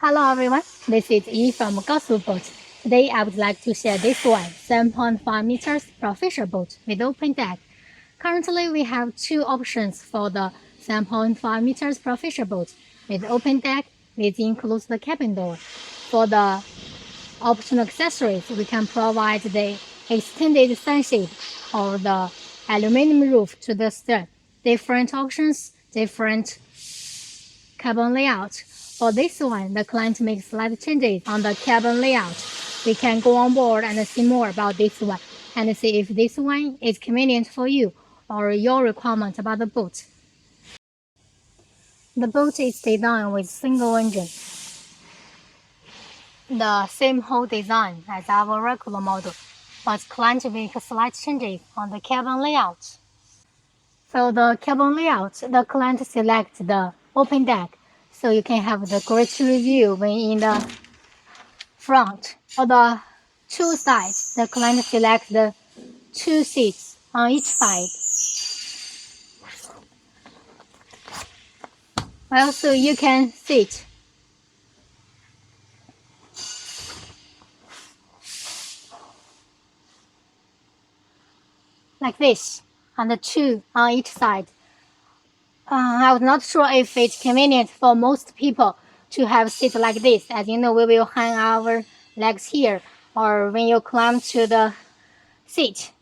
Hello everyone, this is E from Gospel Boat. Today I would like to share this one, 7.5 meters Profisher boat with open deck. Currently we have two options for the 7.5 meters Profisher boat with open deck, which includes the cabin door. For the optional accessories, we can provide the extended sunshade or the aluminum roof to the stern. Different options, different cabin layout. For this one, the client makes slight changes on the cabin layout. We can go on board and see more about this one and see if this one is convenient for you or your requirement about the boat. The boat is designed with single engine. The same whole design as our regular model, but client makes slight changes on the cabin layout. For the cabin layout, the client selects the open deck, so you can have the great view when in the front. For the two sides, the client selects the two seats on each side. Also, you can sit like this, and the two on each side. I was not sure if it's convenient for most people to have seats like this. As you know, we will hang our legs here, or when you climb to the seat.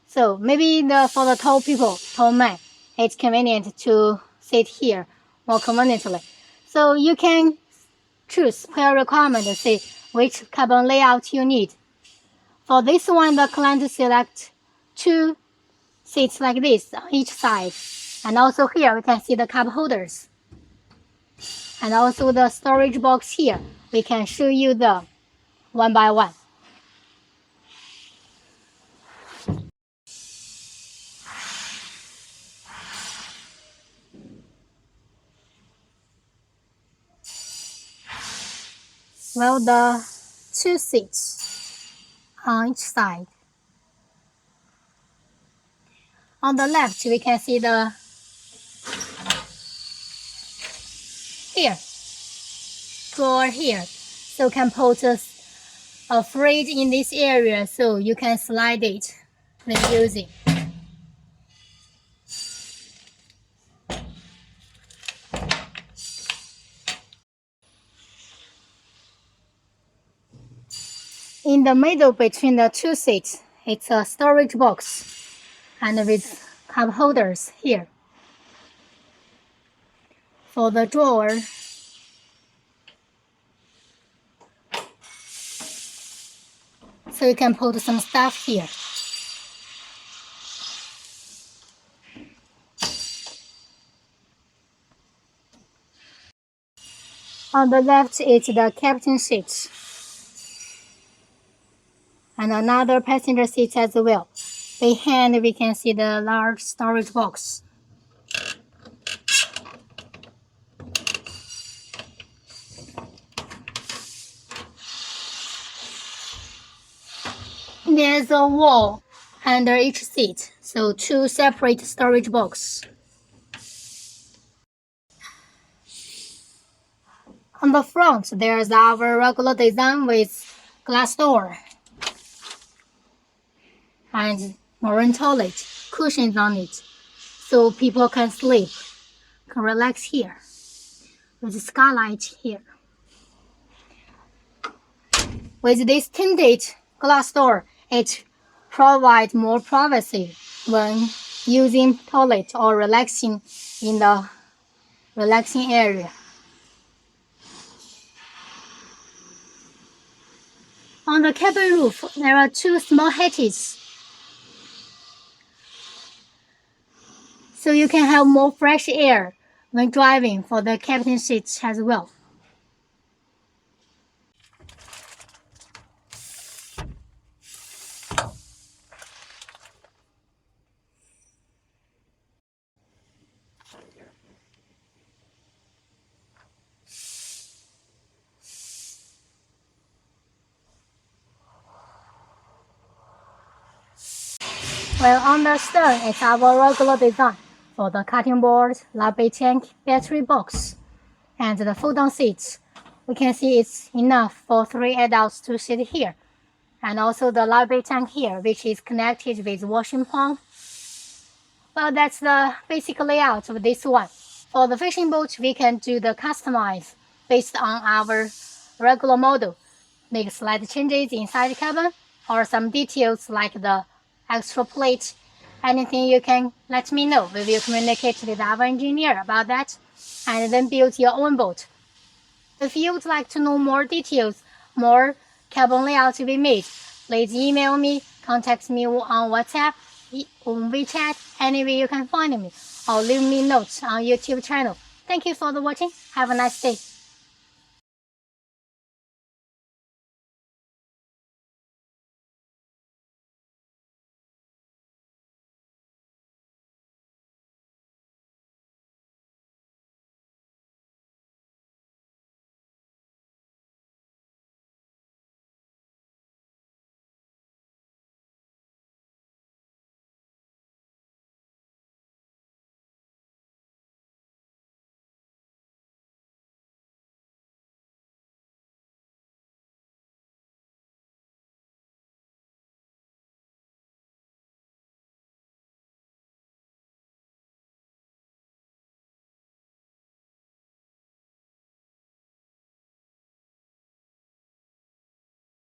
So maybe for the tall people, tall men, it's convenient to sit here more conveniently. So you can choose per requirement to see which cabin layout you need. For this one, the client select two seats like this on each side. And also here we can see the cup holders. And also the storage box here. We can show you the one by one. Well, the two seats on each side. On the left, we can see the drawer here. So can put a fridge in this area, so you can slide it when using. In the middle between the two seats, it's a storage box and with cup holders here. For the drawer, so you can put some stuff here. On the left is the captain seat and another passenger seat as well. Behind we can see the large storage box. There's a wall under each seat, so two separate storage boxes. On the front, there's our regular design with glass door and marine toilet, cushions on it, so people can sleep, can relax here, with skylight here. With this tinted glass door, it provides more privacy when using toilet or relaxing in the relaxing area. On the cabin roof, there are two small hatches, so you can have more fresh air when driving for the captain seat as well. Well, on the stern, it's our regular design for the cutting board, live tank, battery box, and the fold-down seats. we can see it's enough for 3 adults to sit here. And also the library tank here, which is connected with washing pump. Well, that's the basic layout of this one. For the fishing boat, we can do the customize based on our regular model. Make slight changes inside the cabin or some details like the extra plate. Anything you can let me know. We will communicate with our engineer about that and then build your own boat. If you would like to know more details, more cabin layout we made, please email me, contact me on WhatsApp, on Wechat, anywhere you can find me, or leave me notes on YouTube channel. Thank you for the watching. Have a nice day.